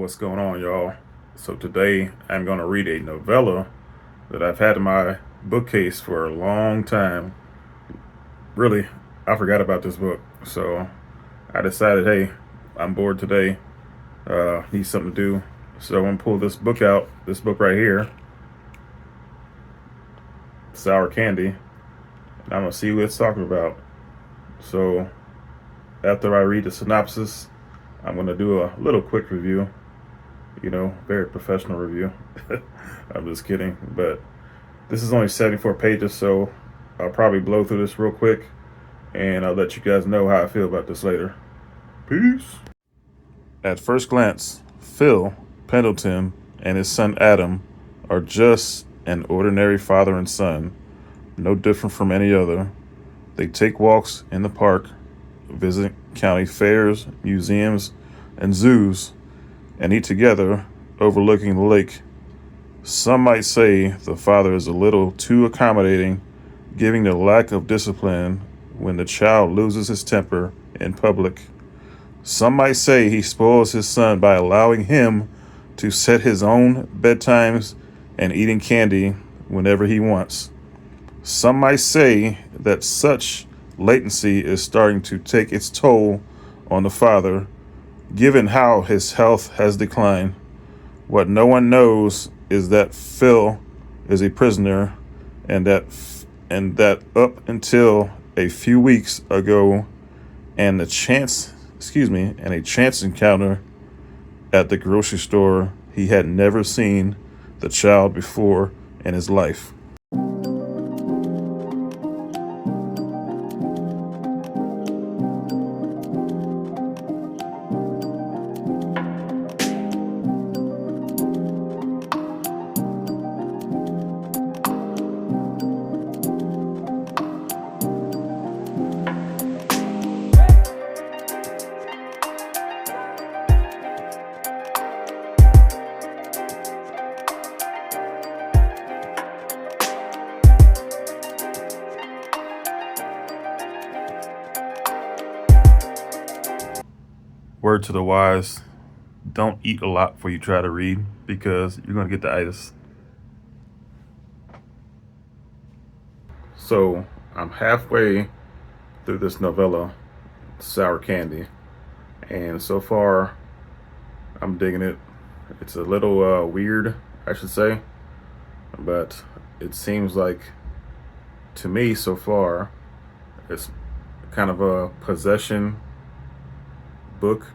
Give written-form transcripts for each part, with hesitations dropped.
what's going on, y'all? So today I'm going to read a novella that I've had in my bookcase for a long time. Really, I forgot about this book. So I decided, hey, I'm bored today. Need something to do. So I'm going to pull this book out, this book right here, Sour Candy, and I'm going to see what it's talking about. So after I read the synopsis, I'm going to do a little quick review. Very professional review. I'm just kidding. But this is only 74 pages, so I'll probably blow through this real quick, and I'll let you guys know how I feel about this later. Peace. At first glance, Phil Pendleton and his son Adam are just an ordinary father and son, no different from any other. They take walks in the park, visit county fairs, museums, and zoos, and eat together overlooking the lake. Some might say the father is a little too accommodating, giving the lack of discipline when the child loses his temper in public. Some might say he spoils his son by allowing him to set his own bedtimes and eating candy whenever he wants. Some might say that such latency is starting to take its toll on the father, given how his health has declined. What no one knows is that Phil is a prisoner, and that up until a few weeks ago, and a chance encounter at the grocery store, he had never seen the child before in his life. Word to the wise, don't eat a lot before you try to read, because you're going to get the itis. So I'm halfway through this novella, Sour Candy, and so far I'm digging it. It's a little weird, I should say, but it seems like, to me so far, it's kind of a possession book,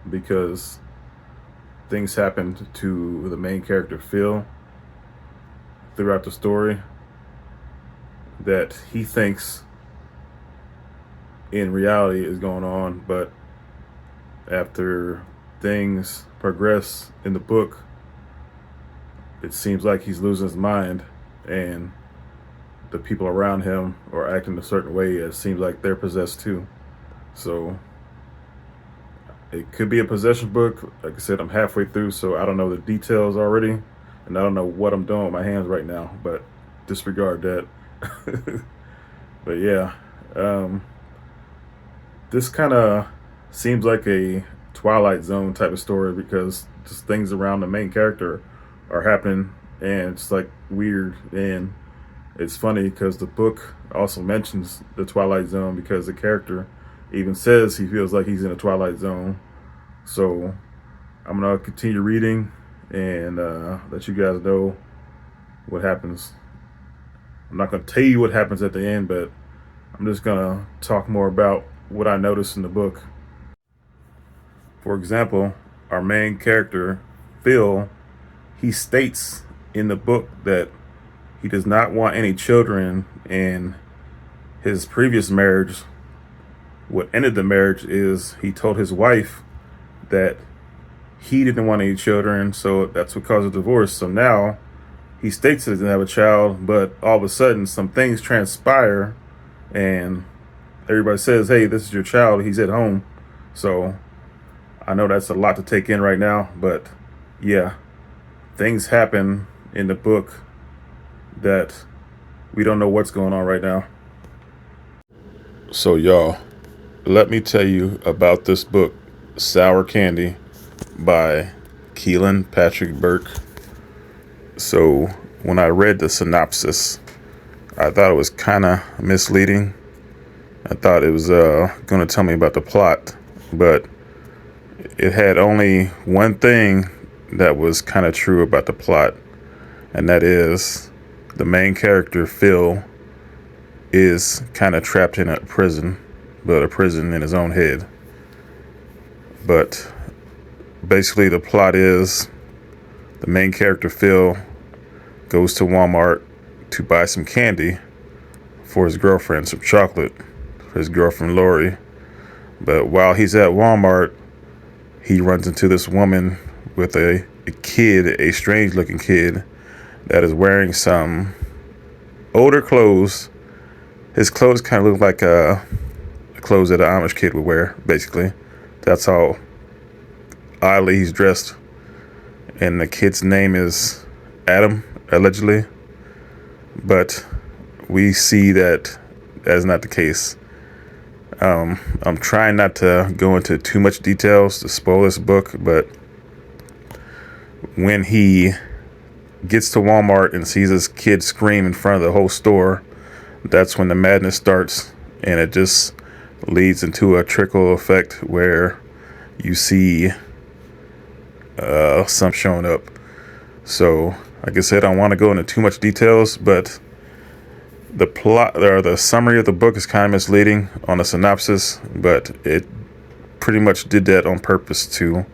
because things happened to the main character Phil throughout the story that he thinks in reality is going on, but after things progress in the book, it seems like he's losing his mind, and the people around him are acting a certain way. It seems like they're possessed too. So it could be a possession book. Like I said, I'm halfway through, so I don't know the details already, and I don't know what I'm doing with my hands right now, but disregard that. But yeah, this kind of seems like a Twilight Zone type of story, because just things around the main character are happening, and it's like weird. And it's funny because the book also mentions the Twilight Zone, because the character even says he feels like he's in a Twilight Zone. So I'm gonna continue reading and let you guys know what happens. I'm not gonna tell you what happens at the end, but I'm just gonna talk more about what I noticed in the book. For example, our main character, Phil, he states in the book that he does not want any children in his previous marriage. What ended the marriage is he told his wife that he didn't want any children, so that's what caused a divorce. So now he states he doesn't have a child, but all of a sudden some things transpire, and everybody says, hey, this is your child, he's at home. So I know that's a lot to take in right now, but yeah, things happen in the book that we don't know what's going on right now. So y'all, let me tell you about this book, Sour Candy, by Keelan Patrick Burke. So when I read the synopsis, I thought it was kind of misleading. I thought it was going to tell me about the plot, but it had only one thing that was kind of true about the plot, and that is the main character, Phil, is kind of trapped in a prison, but a prison in his own head. But basically the plot is the main character, Phil, goes to Walmart to buy some candy for his girlfriend, some chocolate for his girlfriend, Lori. But while he's at Walmart, he runs into this woman with a kid, a strange looking kid, that is wearing some older clothes. His clothes kind of look like clothes that an Amish kid would wear, basically. That's how oddly he's dressed. And the kid's name is Adam, allegedly. But we see that is not the case. I'm trying not to go into too much details to spoil this book, but when he gets to Walmart and sees this kid scream in front of the whole store, that's when the madness starts, and it just leads into a trickle effect where you see some showing up. So, like I said, I don't want to go into too much details, but the plot or the summary of the book is kind of misleading on the synopsis, but it pretty much did that on purpose to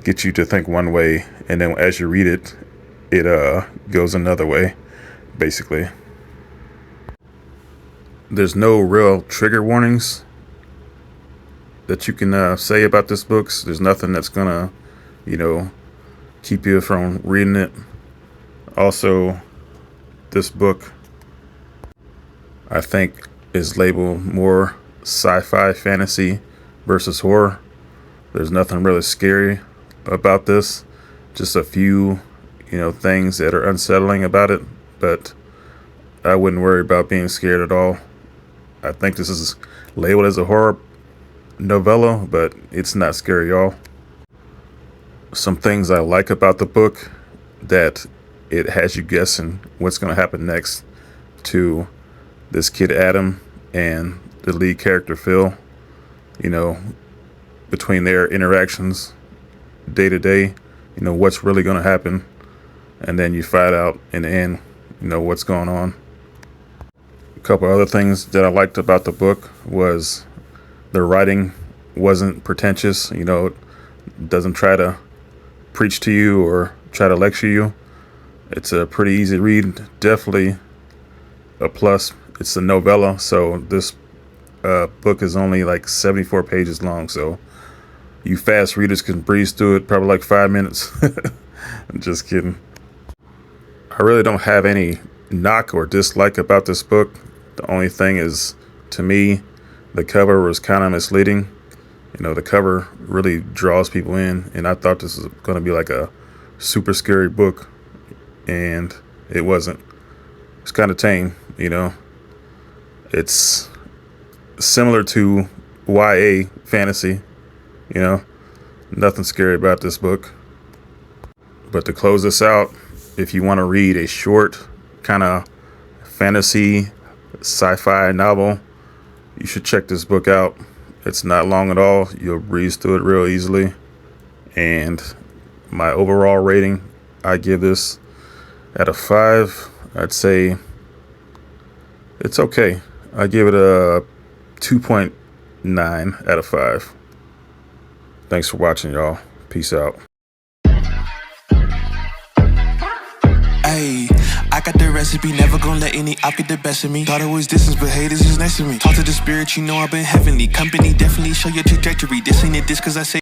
get you to think one way, and then as you read it, it goes another way, basically. There's no real trigger warnings that you can say about this book. There's nothing that's gonna, keep you from reading it. Also, this book, I think, is labeled more sci-fi fantasy versus horror. There's nothing really scary about this. Just a few, things that are unsettling about it, but I wouldn't worry about being scared at all. I think this is labeled as a horror novella, but it's not scary, y'all. Some things I like about the book, that it has you guessing what's going to happen next to this kid Adam and the lead character Phil, between their interactions day to day, what's really going to happen. And then you find out in the end, what's going on. A couple other things that I liked about the book was the writing wasn't pretentious. It doesn't try to preach to you or try to lecture you. It's a pretty easy read. Definitely a plus. It's a novella, so this book is only like 74 pages long, so you fast readers can breeze through it probably like 5 minutes. I'm just kidding. I really don't have any knock or dislike about this book. The only thing is, to me, the cover was kind of misleading. The cover really draws people in, and I thought this was going to be like a super scary book, and it wasn't. It's kind of tame, It's similar to YA fantasy, Nothing scary about this book. But to close this out, if you want to read a short kind of fantasy sci-fi novel, you should check this book out. It's not long at all. You'll breeze through it real easily. And my overall rating, I give this out of 5. I'd say it's okay. I give it a 2.9 out of 5. Thanks for watching, y'all. Peace out. Ayy, I got the recipe, never gonna let any op get the best of me. Thought it was distance, but haters is next to me. Talk to the spirit, I've been heavenly. Company definitely show your trajectory. This ain't a diss, cause I say